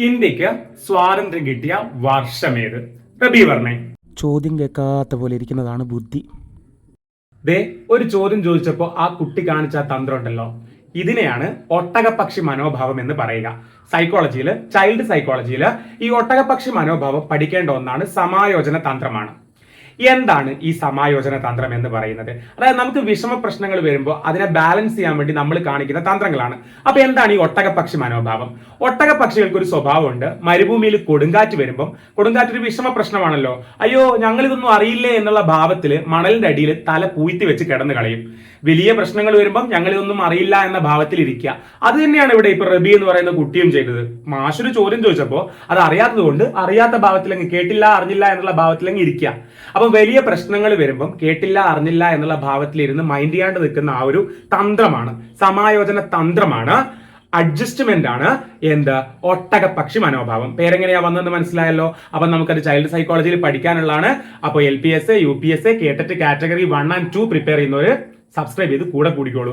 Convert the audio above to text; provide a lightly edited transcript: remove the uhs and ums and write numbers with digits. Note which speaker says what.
Speaker 1: ഇന്ത്യക്ക് സ്വാതന്ത്ര്യം കിട്ടിയ വർഷമേത്? റബി പറഞ്ഞേ.
Speaker 2: ചോദ്യം കേൾക്കാത്ത പോലെ ഇരിക്കുന്നതാണ് ബുദ്ധി.
Speaker 1: ദേ, ഒരു ചോദ്യം ചോദിച്ചപ്പോ ആ കുട്ടി കാണിച്ച ആ തന്ത്രം ഉണ്ടല്ലോ, ഇതിനെയാണ് ഒട്ടകപക്ഷി മനോഭാവം എന്ന് പറയുക. സൈക്കോളജിയിൽ, ചൈൽഡ് സൈക്കോളജിയിൽ ഈ ഒട്ടകപക്ഷി മനോഭാവം പഠിക്കേണ്ട ഒന്നാണ്. സമായോജന തന്ത്രമാണ്. എന്താണ് ഈ സമായോജന തന്ത്രം എന്ന് പറയുന്നത്? അതായത് നമുക്ക് വിഷമ പ്രശ്നങ്ങൾ വരുമ്പോൾ അതിനെ ബാലൻസ് ചെയ്യാൻ വേണ്ടി നമ്മൾ കാണിക്കുന്ന തന്ത്രങ്ങളാണ്. അപ്പൊ എന്താണ് ഈ ഒട്ടകപക്ഷി മനോഭാവം? ഒട്ടകപക്ഷികൾക്ക് ഒരു സ്വഭാവമുണ്ട്. മരുഭൂമിയിൽ കൊടുങ്കാറ്റ് വരുമ്പോൾ, കൊടുങ്കാറ്റ് ഒരു വിഷമ പ്രശ്നമാണല്ലോ, അയ്യോ ഞങ്ങൾ ഇതൊന്നും അറിയില്ലേ എന്നുള്ള ഭാവത്തിൽ മണലിന്റെ അടിയിൽ തല പൂഴ്ത്തി വെച്ച് കിടന്നു കളയും. വലിയ പ്രശ്നങ്ങൾ വരുമ്പോൾ ഞങ്ങൾ ഇതൊന്നും അറിയില്ല എന്ന ഭാവത്തിൽ ഇരിക്കുക. അത് തന്നെയാണ് ഇവിടെ ഇപ്പൊ റബി എന്ന് പറയുന്ന കുട്ടിയും ചെയ്തത്. മാഷൊരു ചോദ്യം ചോദിച്ചപ്പോൾ അത് അറിയാത്തത് കൊണ്ട് അറിയാത്ത ഭാവത്തിലങ്ങ്, കേട്ടില്ല അറിഞ്ഞില്ല എന്നുള്ള ഭാവത്തിലങ്ങ് ഇരിക്കുക. അപ്പൊ വലിയ പ്രശ്നങ്ങൾ വരുമ്പം കേട്ടില്ല അറിഞ്ഞില്ല എന്നുള്ള ഭാവത്തിലിരുന്ന് മൈൻഡ് ചെയ്യാണ്ട് നിൽക്കുന്ന ആ ഒരു തന്ത്രമാണ്, സമായോജന തന്ത്രമാണ്, അഡ്ജസ്റ്റ്മെന്റ് ആണ് എന്ത്? ഒട്ടകപക്ഷി മനോഭാവം. പേരെങ്ങനെയാ വന്നതെന്ന് മനസ്സിലായല്ലോ. അപ്പൊ നമുക്കത് ചൈൽഡ് സൈക്കോളജിയിൽ പഠിക്കാനുള്ളതാണ്. അപ്പോൾ LPSA, UPSA, KTET category 1 and 2 prepare ചെയ്യുന്നവര് സബ്സ്ക്രൈബ് ചെയ്ത് കൂടെ കൂടിക്കോളൂ.